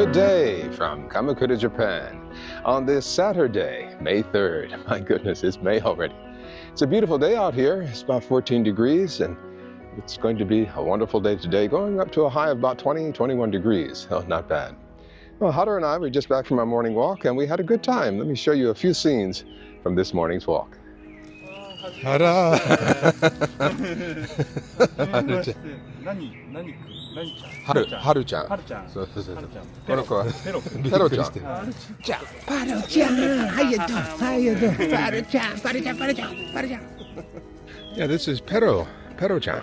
Good day from Kamakura, Japan on this Saturday, May 3rd. My goodness, it's May already. It's a beautiful day out here. It's about 14 degrees and it's going to be a wonderful day today, going up to a high of about 21 degrees. Oh, not bad. Well, Haru and I were just back from our morning walk and we had a good time. Let me show you a few scenes from this morning's walk. Hara! Haru-chan. So, Haru-chan. Yeah, this is Pero-chan.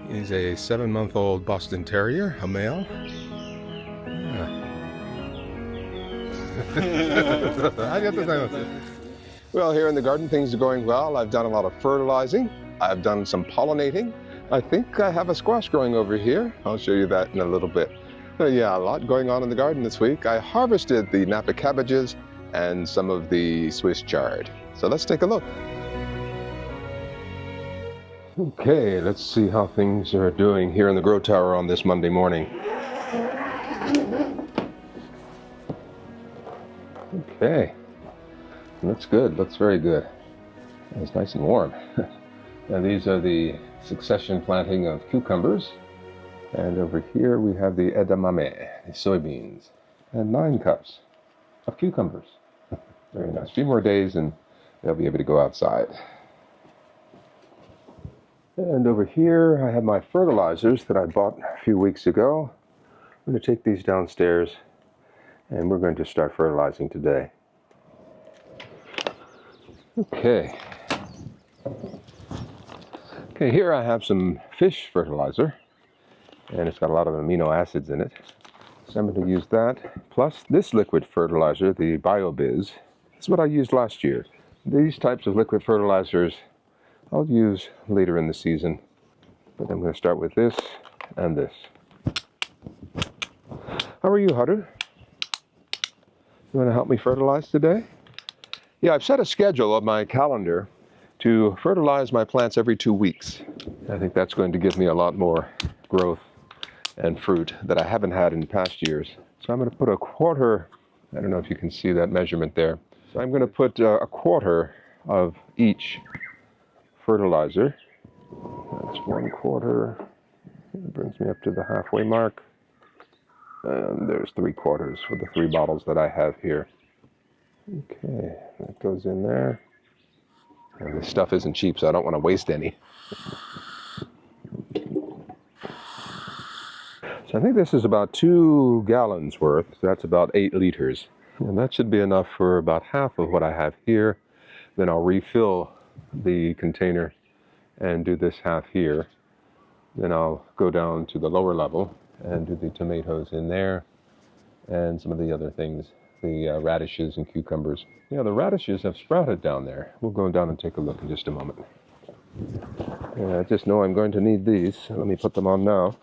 He's a 7-month-old Boston Terrier, a male. Well, here in the garden, things are going well. I've done a lot of fertilizing. I've done some pollinating. I think I have a squash growing over here. I'll show you that in a little bit. Yeah, a lot going on in the garden this week. I harvested the Napa Cabbages and some of the Swiss chard. So let's take a look. Okay, let's see how things are doing here in the grow tower on this Monday morning. Okay, looks good, looks very good. It's nice and warm. And these are the succession planting of cucumbers. And over here we have the edamame, the soybeans, and 9 cups of cucumbers. Very nice. A few more days and they'll be able to go outside. And over here I have my fertilizers that I bought a few weeks ago. I'm going to take these downstairs and we're going to start fertilizing today. Okay, here I have some fish fertilizer, and it's got a lot of amino acids in it. So I'm going to use that, plus this liquid fertilizer, the BioBiz. This is what I used last year. These types of liquid fertilizers I'll use later in the season, but I'm going to start with this and this. How are you, Haru? You want to help me fertilize today? Yeah, I've set a schedule on my calendar to fertilize my plants every 2 weeks. I think that's going to give me a lot more growth and fruit that I haven't had in past years. So I'm going to put a quarter, I don't know if you can see that measurement there. So I'm going to put a quarter of each fertilizer. That's 1/4. It brings me up to the halfway mark. And there's 3/4 for the 3 bottles that I have here. Okay, that goes in there. And this stuff isn't cheap, so I don't want to waste any. So I think this is about 2 gallons worth. So that's about 8 liters. And that should be enough for about half of what I have here. Then I'll refill the container and do this half here. Then I'll go down to the lower level and do the tomatoes in there and some of the other things, the radishes and cucumbers. Yeah, the radishes have sprouted down there. We'll go down and take a look in just a moment. Yeah, I just know I'm going to need these. Let me put them on now.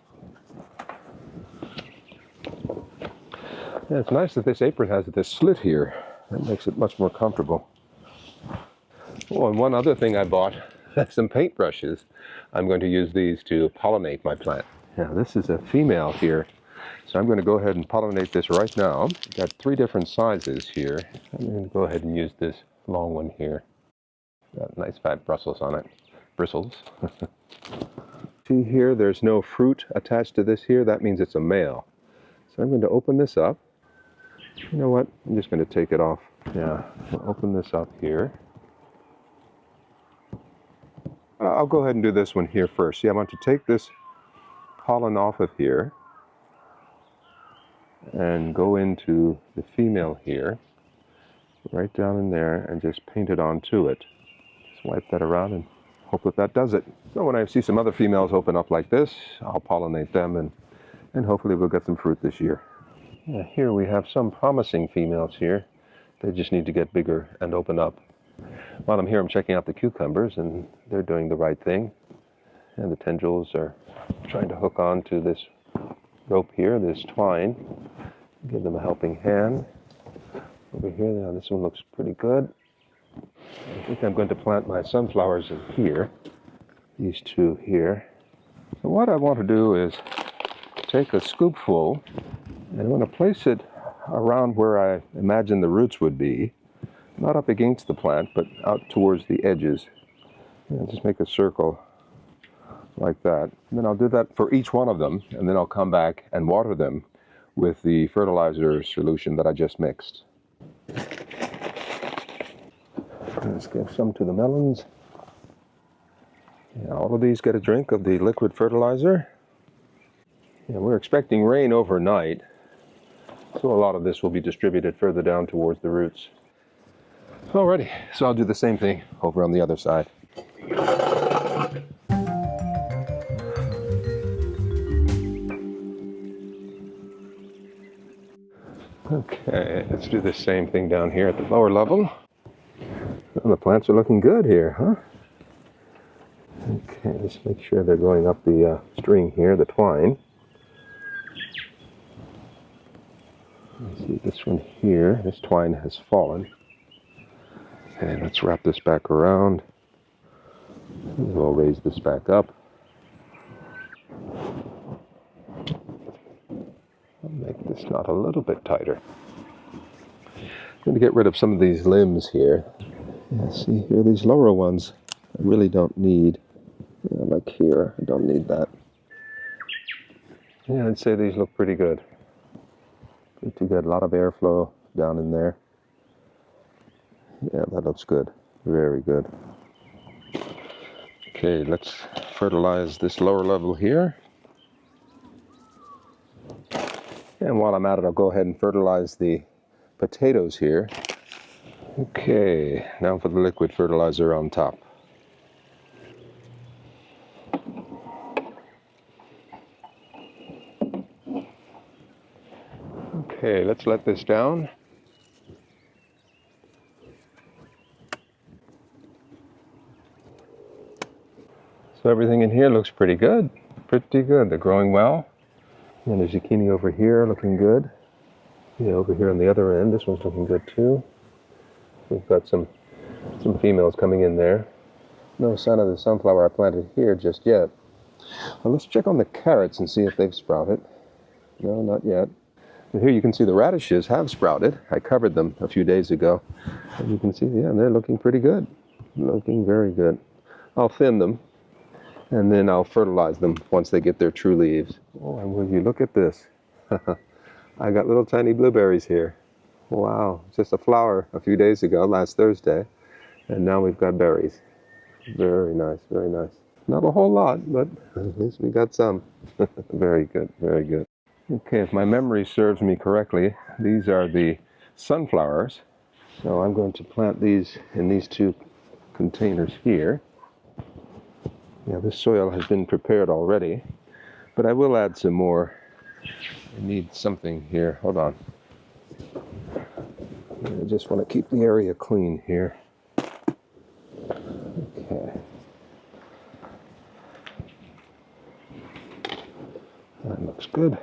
Yeah, it's nice that this apron has this slit here. That makes it much more comfortable. Oh, and one other thing I bought, some paintbrushes. I'm going to use these to pollinate my plant. Yeah, this is a female here. So I'm going to go ahead and pollinate this right now. Got 3 different sizes here. I'm going to go ahead and use this long one here. Got nice fat bristles on it. Bristles. See here, there's no fruit attached to this here. That means it's a male. So I'm going to open this up. You know what? I'm just going to take it off. Yeah, I'll open this up here. I'll go ahead and do this one here first. See, I want to take this pollen off of here and go into the female here, right down in there, and just paint it onto it. Just wipe that around and hope that that does it. So when I see some other females open up like this, I'll pollinate them and hopefully we'll get some fruit this year. Yeah, here we have some promising females here. They just need to get bigger and open up. While I'm here, I'm checking out the cucumbers, and they're doing the right thing. And the tendrils are trying to hook on to this rope here, this twine. Give them a helping hand. Over here, now this one looks pretty good. I think I'm going to plant my sunflowers in here. These 2 here. So what I want to do is take a scoopful And I'm going to place it around where I imagine the roots would be. Not up against the plant, but out towards the edges. And just make a circle like that. And then I'll do that for each one of them, and then I'll come back and water them with the fertilizer solution that I just mixed. Let's give some to the melons. Yeah, all of these get a drink of the liquid fertilizer. Yeah, we're expecting rain overnight, so a lot of this will be distributed further down towards the roots. Alrighty, so I'll do the same thing over on the other side. Okay, let's do the same thing down here at the lower level. Well, the plants are looking good here, huh? Okay, let's make sure they're going up the string here, the twine. Let's see this one here. This twine has fallen. Okay, let's wrap this back around. We'll raise this back up. I'll make this knot a little bit tighter. I'm going to get rid of some of these limbs here. Yeah, see here, these lower ones I really don't need. Yeah, like here, I don't need that. Yeah, I'd say these look pretty good. Pretty good, a lot of airflow down in there. Yeah, that looks good, very good. Okay, let's fertilize this lower level here. And while I'm at it, I'll go ahead and fertilize the potatoes here. Okay, now for the liquid fertilizer on top. Okay, let's let this down. So everything in here looks pretty good. Pretty good, they're growing well. And the zucchini over here looking good. Yeah, over here on the other end, this one's looking good too. We've got some females coming in there. No sign of the sunflower I planted here just yet. Well, let's check on the carrots and see if they've sprouted. No, not yet. And here you can see the radishes have sprouted. I covered them a few days ago. And you can see, yeah, they're looking pretty good. Looking very good. I'll thin them, and then I'll fertilize them once they get their true leaves. Oh, and will you look at this? I got little tiny blueberries here. Wow, just a flower a few days ago, last Thursday, and now we've got berries. Very nice, very nice. Not a whole lot, but at least we got some. Very good, very good. Okay, if my memory serves me correctly, these are the sunflowers. So I'm going to plant these in these two containers here. Yeah, this soil has been prepared already, but I will add some more. I need something here. Hold on. I just want to keep the area clean here. Okay. That looks good.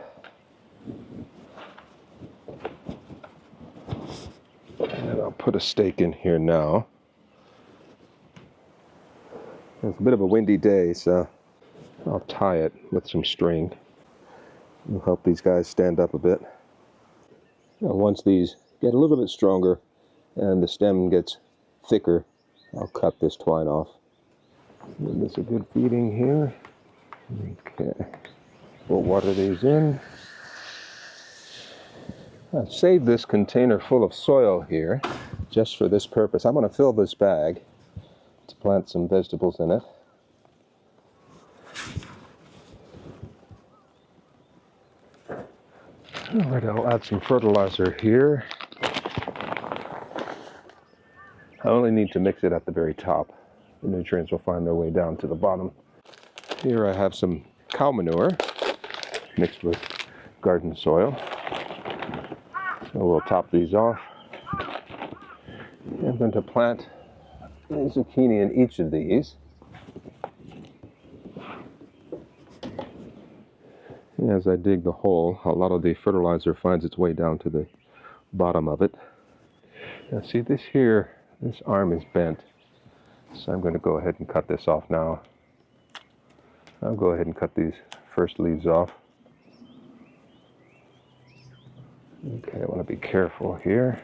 And I'll put a stake in here now. It's a bit of a windy day, so I'll tie it with some string. It'll help these guys stand up a bit. Now, once these get a little bit stronger and the stem gets thicker, I'll cut this twine off. Give this a good feeding here. Okay. We'll water these in. I've saved this container full of soil here just for this purpose. I'm going to fill this bag to plant some vegetables in it. All right, I'll add some fertilizer here. I only need to mix it at the very top. The nutrients will find their way down to the bottom. Here I have some cow manure mixed with garden soil. So we'll top these off. I'm going to plant a zucchini in each of these. And as I dig the hole, a lot of the fertilizer finds its way down to the bottom of it. Now see this here, this arm is bent. So I'm going to go ahead and cut this off now. I'll go ahead and cut these first leaves off. Okay, I want to be careful here.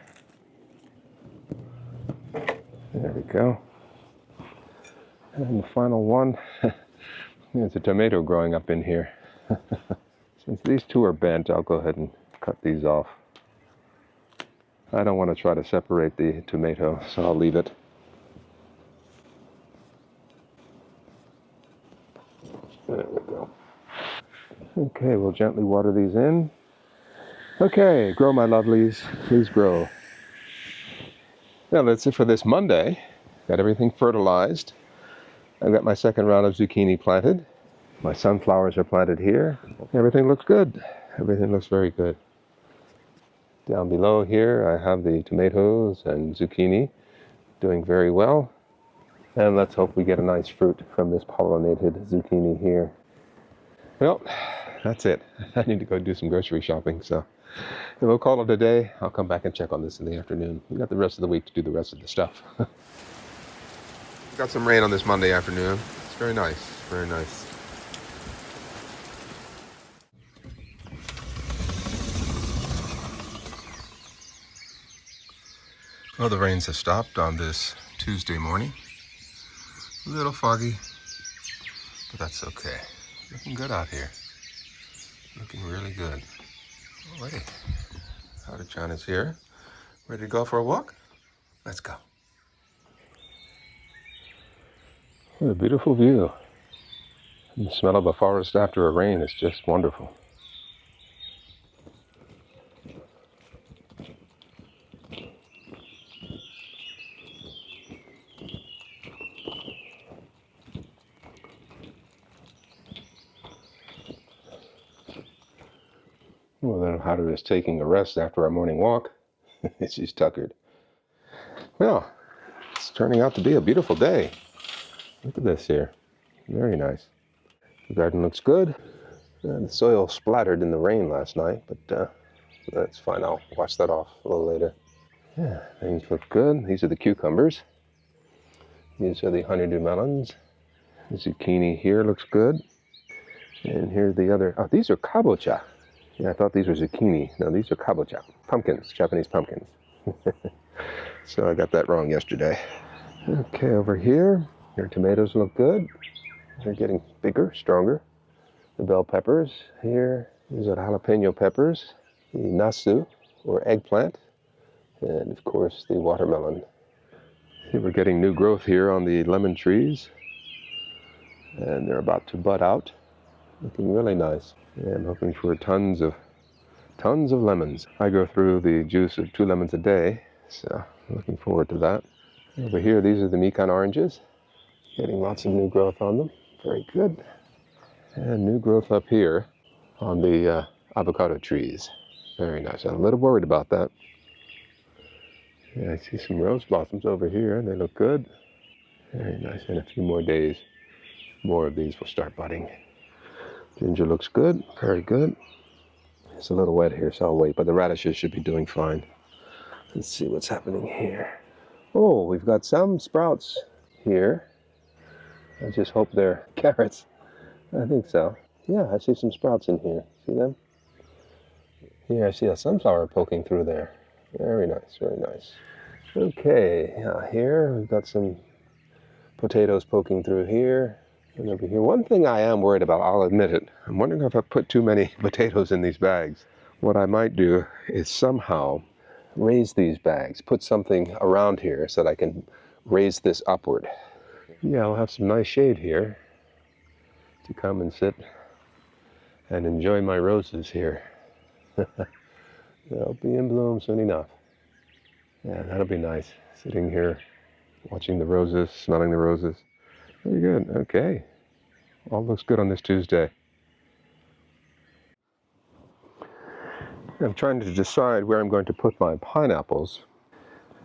There we go. And the final one, there's a tomato growing up in here. Since these two are bent, I'll go ahead and cut these off. I don't want to try to separate the tomato, so I'll leave it. There we go. Okay, we'll gently water these in. Okay, grow my lovelies, please grow. Now that's it for this Monday. Got everything fertilized. I've got my second round of zucchini planted. My sunflowers are planted here. Everything looks good. Everything looks very good. Down below here I have the tomatoes and zucchini doing very well. And let's hope we get a nice fruit from this pollinated zucchini here. Well, that's it. I need to go do some grocery shopping, so we'll call it a day. I'll come back and check on this in the afternoon. We've got the rest of the week to do the rest of the stuff. We've got some rain on this Monday afternoon. It's very nice, very nice. Well, the rains have stopped on this Tuesday morning. A little foggy, but that's okay. Looking good out here. Looking really good. Alrighty. Haru-chan is here. Ready to go for a walk? Let's go. What a beautiful view. And the smell of a forest after a rain is just wonderful. Well, then Haru is taking a rest after our morning walk. She's tuckered. Well, it's turning out to be a beautiful day. Look at this here. Very nice. The garden looks good. The soil splattered in the rain last night, but that's fine. I'll wash that off a little later. Yeah, things look good. These are the cucumbers. These are the honeydew melons. The zucchini here looks good. And here's the other. Oh, these are kabocha. Yeah, I thought these were zucchini. No, these are kabocha. Pumpkins, Japanese pumpkins. So I got that wrong yesterday. Okay, over here, your tomatoes look good. They're getting bigger, stronger. The bell peppers here. These are the jalapeno peppers. The nasu, or eggplant. And of course, the watermelon. See, we're getting new growth here on the lemon trees. And they're about to bud out. Looking really nice. Yeah, I'm hoping for tons of lemons. I go through the juice of 2 lemons a day, so I'm looking forward to that. Over here, these are the Mikan oranges. Getting lots of new growth on them. Very good. And new growth up here on the avocado trees. Very nice. I'm a little worried about that. Yeah, I see some rose blossoms over here. They look good. Very nice. In a few more days, more of these will start budding. Ginger looks good, very good. It's a little wet here, so I'll wait, but the radishes should be doing fine. Let's see what's happening here. Oh, we've got some sprouts here. I just hope they're carrots. I think so. Yeah, I see some sprouts in here. See them? Here, I see a sunflower poking through there. Very nice, very nice. Okay, here we've got some potatoes poking through here. And over here, one thing I am worried about, I'll admit it, I'm wondering if I put too many potatoes in these bags. What I might do is somehow raise these bags, put something around here so that I can raise this upward. Yeah, I'll have some nice shade here to come and sit and enjoy my roses here. They'll be in bloom soon enough. Yeah, that'll be nice, sitting here watching the roses, smelling the roses. Very good. Okay. All looks good on this Tuesday. I'm trying to decide where I'm going to put my pineapples.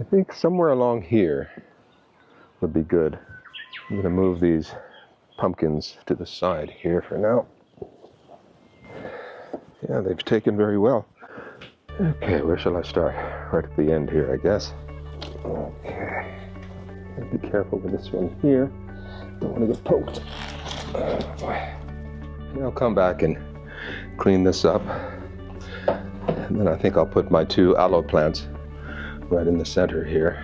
I think somewhere along here would be good. I'm going to move these pumpkins to the side here for now. Yeah, they've taken very well. Okay, where shall I start? Right at the end here, I guess. Okay. Be careful with this one here. Don't want to get poked. And I'll come back and clean this up And then I think I'll put my 2 aloe plants right in the center here.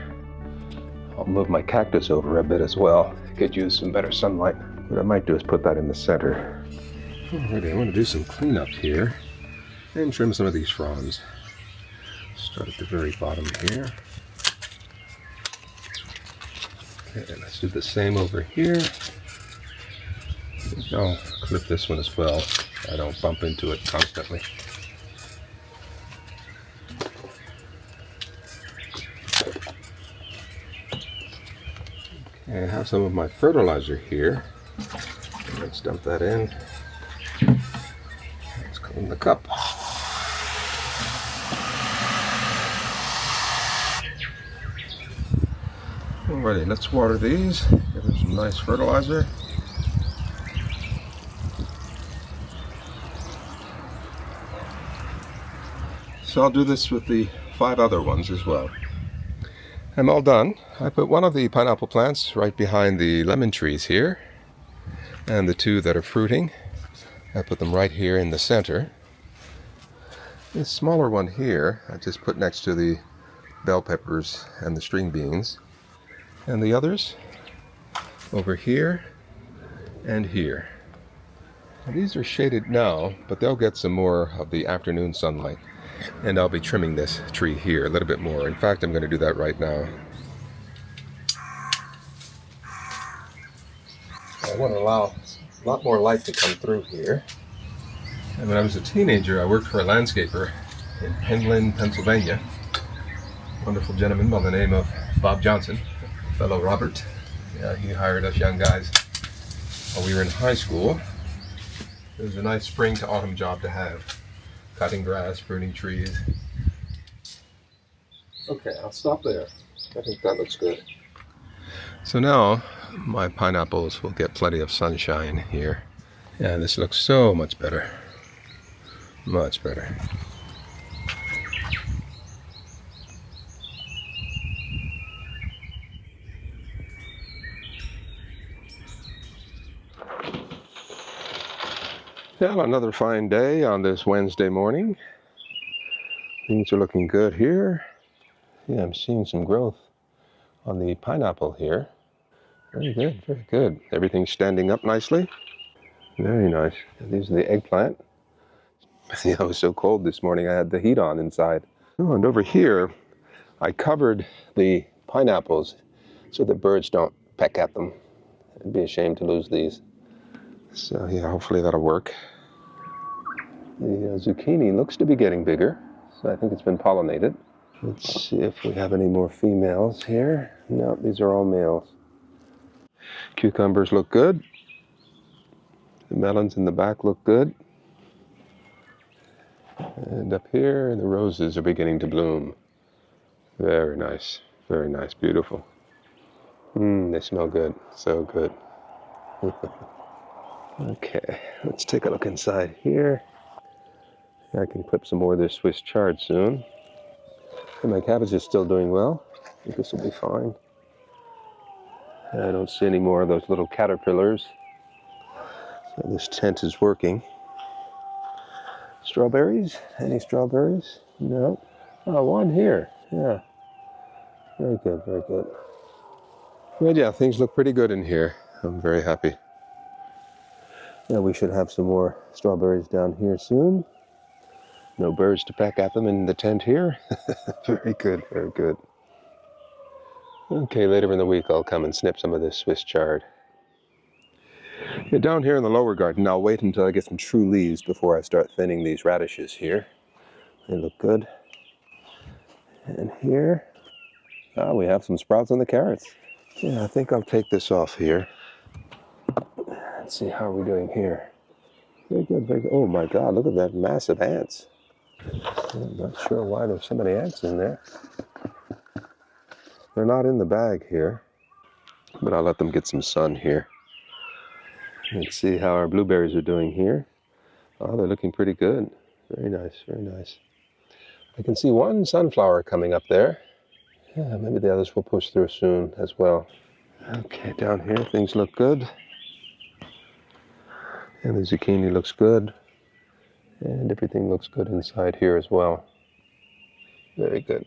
I'll move my cactus over a bit as well. It could use some better sunlight. What I might do is put that in the center. Alrighty, I want to do some cleanup here and trim some of these fronds. Start at the very bottom here. Okay, let's do the same over here. I'll clip this one as well. I don't bump into it constantly. Okay, I have some of my fertilizer here. Let's dump that in. Let's clean the cup. Alrighty, let's water these. Give them some nice fertilizer. So I'll do this with the 5 other ones as well. I'm all done. I put one of the pineapple plants right behind the lemon trees here, and the 2 that are fruiting, I put them right here in the center. This smaller one here, I just put next to the bell peppers and the string beans, and the others over here and here. Now, these are shaded now, but they'll get some more of the afternoon sunlight. And I'll be trimming this tree here a little bit more. In fact, I'm going to do that right now. I want to allow a lot more light to come through here. And when I was a teenager, I worked for a landscaper in Penland, Pennsylvania. A wonderful gentleman by the name of Bob Johnson, fellow Robert. Yeah, he hired us young guys while we were in high school. It was a nice spring to autumn job to have. Cutting grass, pruning trees. Okay, I'll stop there. I think that looks good. So now my pineapples will get plenty of sunshine here. Yeah, this looks so much better. Much better. Well, another fine day on this Wednesday morning. Things are looking good here. Yeah, I'm seeing some growth on the pineapple here. Very good, very good. Everything's standing up nicely. Very nice. And these are the eggplant. Yeah, it was so cold this morning I had the heat on inside. Oh, and over here, I covered the pineapples so that birds don't peck at them. It'd be a shame to lose these. So yeah, hopefully that'll work. The zucchini looks to be getting bigger, so I think it's been pollinated. Let's see if we have any more females here. No, these are all males. Cucumbers look good. The melons in the back look good. And up here, the roses are beginning to bloom. Very nice, beautiful. They smell good, so good. Okay, let's take a look inside here. I can clip some more of this Swiss chard soon. And my cabbage is still doing well. I think this will be fine. I don't see any more of those little caterpillars. So this tent is working. Strawberries? Any strawberries? No. Oh, one here. Yeah. Very good, very good. But yeah, things look pretty good in here. I'm very happy. Yeah, we should have some more strawberries down here soon. No birds to peck at them in the tent here. Very good, very good. Okay, later in the week I'll come and snip some of this Swiss chard. Yeah, down here in the lower garden, I'll wait until I get some true leaves before I start thinning these radishes here. They look good. And here, we have some sprouts on the carrots. Yeah, I think I'll take this off here. Let's see, how are we doing here? Very good, very good. Oh my God, look at that massive ants. I'm not sure why there's so many ants in there. They're not in the bag here, but I'll let them get some sun here. Let's see how our blueberries are doing here. Oh, they're looking pretty good. Very nice, very nice. I can see one sunflower coming up there. Yeah, maybe the others will push through soon as well. Okay, down here things look good. And the zucchini looks good. And everything looks good inside here as well. Very good.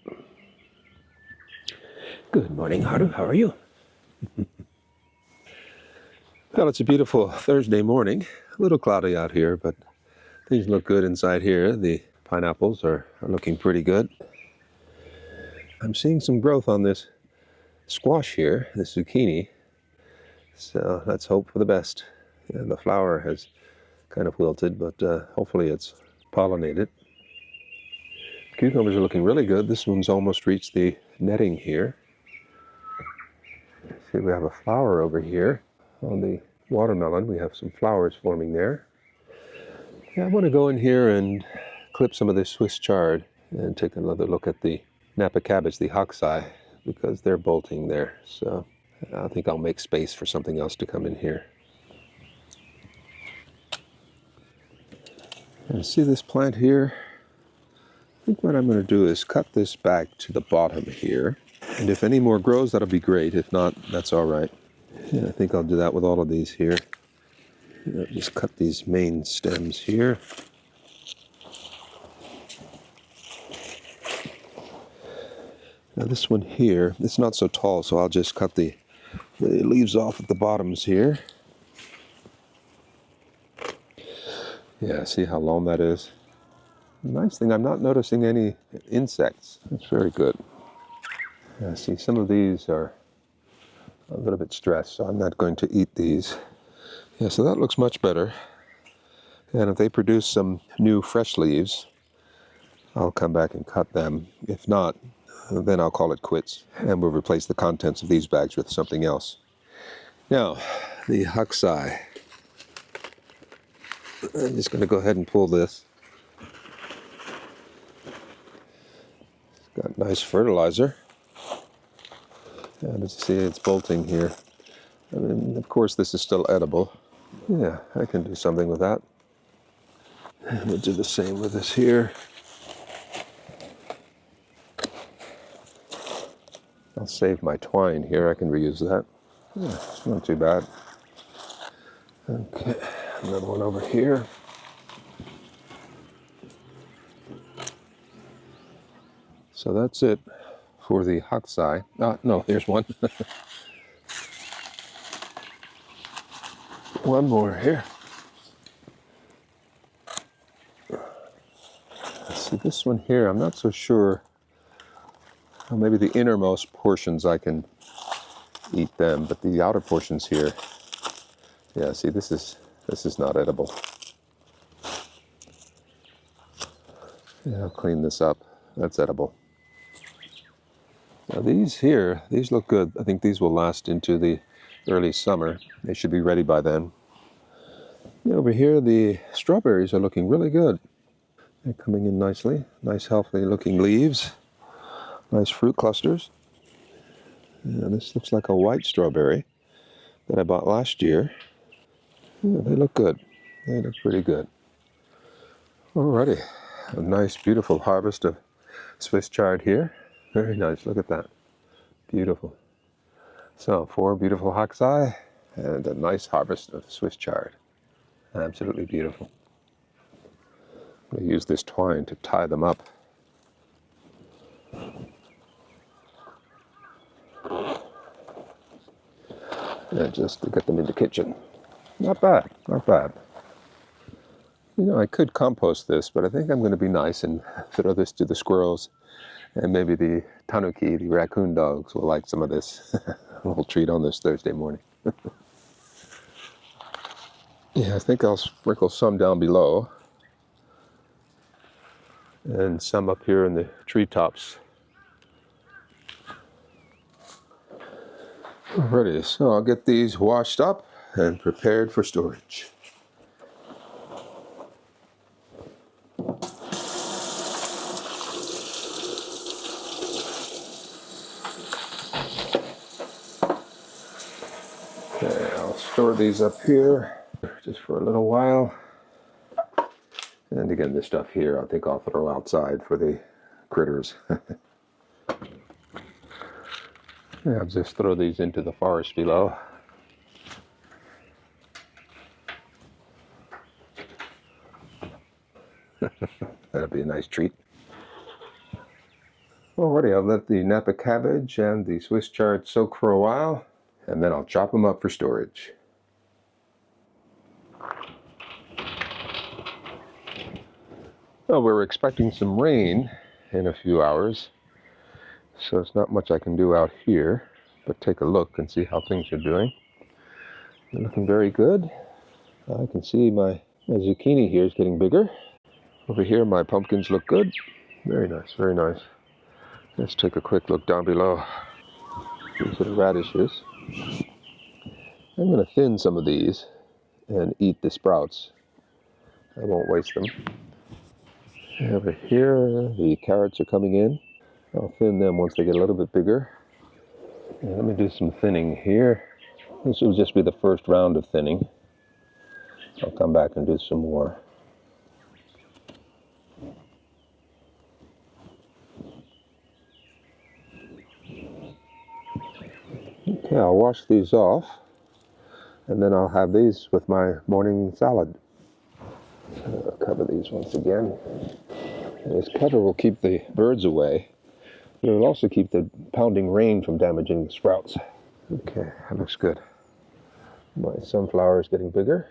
Good morning, Haru. How are you? Well, it's a beautiful Thursday morning. A little cloudy out here, but things look good inside here. The pineapples are looking pretty good. I'm seeing some growth on this squash here, the zucchini. So let's hope for the best. And the flower has kind of wilted, but hopefully it's pollinated. Cucumbers are looking really good. This one's almost reached the netting here. See, we have a flower over here on the watermelon. We have some flowers forming there. Yeah, I want to go in here and clip some of this Swiss chard and take another look at the Napa cabbage, the Haku-chan, because they're bolting there. So I think I'll make space for something else to come in here. And see this plant here? I think what I'm going to do is cut this back to the bottom here. And if any more grows, that'll be great. If not, that's all right. Yeah, I think I'll do that with all of these here. Just cut these main stems here. Now this one here, it's not so tall, so I'll just cut the leaves off at the bottoms here. Yeah, see how long that is? Nice thing, I'm not noticing any insects. That's very good. Yeah, see, some of these are a little bit stressed, so I'm not going to eat these. Yeah, so that looks much better. And if they produce some new fresh leaves, I'll come back and cut them. If not, then I'll call it quits, and we'll replace the contents of these bags with something else. Now, the Haku-chan. I'm just going to go ahead and pull this. It's got nice fertilizer. And as you see, it's bolting here. I mean, of course, this is still edible. Yeah, I can do something with that. And we'll do the same with this here. I'll save my twine here. I can reuse that. Yeah, it's not too bad. Okay, another one over here. So that's it for the Haku-chan. No, there's one. One more here. Let's see, this one here, I'm not so sure. Well, maybe the innermost portions I can eat them, but the outer portions here, yeah, see, this is not edible. Yeah, I'll clean this up. That's edible. Now these here, these look good. I think these will last into the early summer. They should be ready by then. Yeah, over here, the strawberries are looking really good. They're coming in nicely. Nice, healthy looking leaves. Nice fruit clusters. Yeah, this looks like a white strawberry that I bought last year. Yeah, they look good. They look pretty good. Alrighty. A nice, beautiful harvest of Swiss chard here. Very nice. Look at that. Beautiful. So, 4 beautiful Haku-chan and a nice harvest of Swiss chard. Absolutely beautiful. I'm going to use this twine to tie them up. And just to get them in the kitchen. Not bad, not bad. You know, I could compost this, but I think I'm going to be nice and throw this to the squirrels. And maybe the tanuki, the raccoon dogs, will like some of this. A little treat on this Thursday morning. Yeah, I think I'll sprinkle some down below. And some up here in the treetops. Alrighty, so I'll get these washed up and prepared for storage. Okay, I'll store these up here just for a little while. And again, this stuff here I think I'll throw outside for the critters. Yeah, I'll just throw these into the forest below. That'll be a nice treat. Alrighty, I'll let the Napa cabbage and the Swiss chard soak for a while, and then I'll chop them up for storage. Well, we're expecting some rain in a few hours, so it's not much I can do out here, but take a look and see how things are doing. They're looking very good. I can see my zucchini here is getting bigger. Over here, my pumpkins look good. Very nice, very nice. Let's take a quick look down below. These are the radishes. I'm going to thin some of these and eat the sprouts. I won't waste them. Over here, the carrots are coming in. I'll thin them once they get a little bit bigger. And let me do some thinning here. This will just be the first round of thinning. I'll come back and do some more. Okay, I'll wash these off, and then I'll have these with my morning salad. I'll cover these once again. This cover will keep the birds away. It will also keep the pounding rain from damaging the sprouts. Okay, that looks good. My sunflower is getting bigger.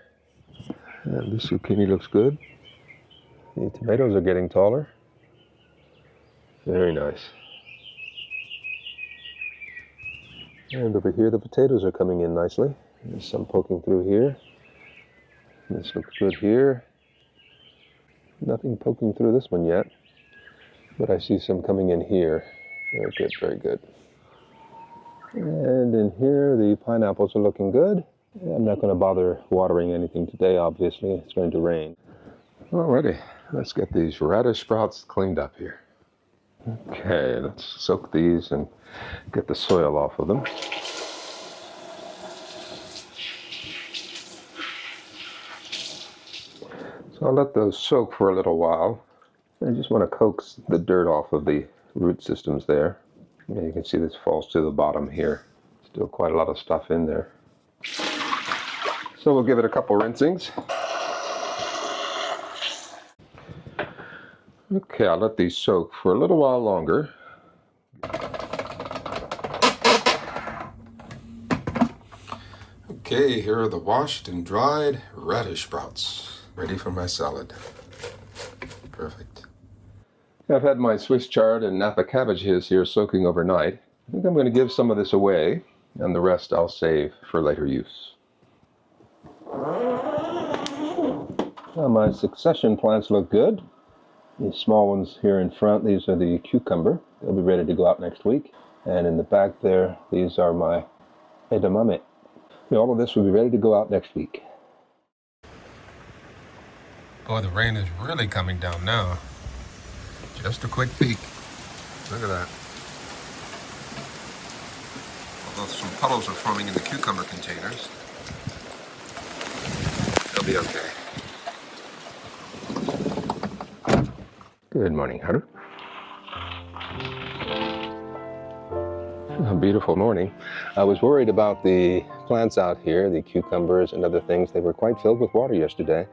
And this zucchini looks good. The tomatoes are getting taller. Very nice. And over here, the potatoes are coming in nicely. There's some poking through here. This looks good here. Nothing poking through this one yet, but I see some coming in here. Very good, very good. And in here, the pineapples are looking good. I'm not going to bother watering anything today, obviously. It's going to rain. Alrighty, let's get these radish sprouts cleaned up here. Okay, let's soak these and get the soil off of them. So I'll let those soak for a little while. I just want to coax the dirt off of the root systems there. Yeah, you can see this falls to the bottom here. Still quite a lot of stuff in there. So we'll give it a couple rinsings. Okay, I'll let these soak for a little while longer. Okay, here are the washed and dried radish sprouts, ready for my salad. Perfect. I've had my Swiss chard and Napa cabbages here soaking overnight. I think I'm going to give some of this away, and the rest I'll save for later use. Well, my succession plants look good. These small ones here in front, these are the cucumber. They'll be ready to go out next week. And in the back there, these are my edamame. All of this will be ready to go out next week. Boy, the rain is really coming down now. Just a quick peek. Look at that. Although some puddles are forming in the cucumber containers, they'll be okay. Good morning, Haru. A beautiful morning. I was worried about the plants out here, the cucumbers and other things. They were quite filled with water yesterday,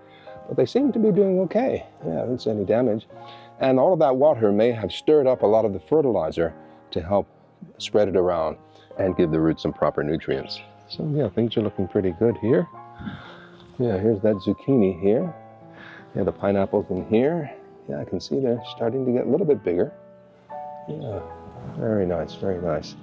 but they seem to be doing okay. Yeah, I didn't see any damage. And all of that water may have stirred up a lot of the fertilizer to help spread it around and give the roots some proper nutrients. So yeah, things are looking pretty good here. Yeah, here's that zucchini here. Yeah, the pineapples in here. Yeah, I can see they're starting to get a little bit bigger. Yeah, very nice, very nice.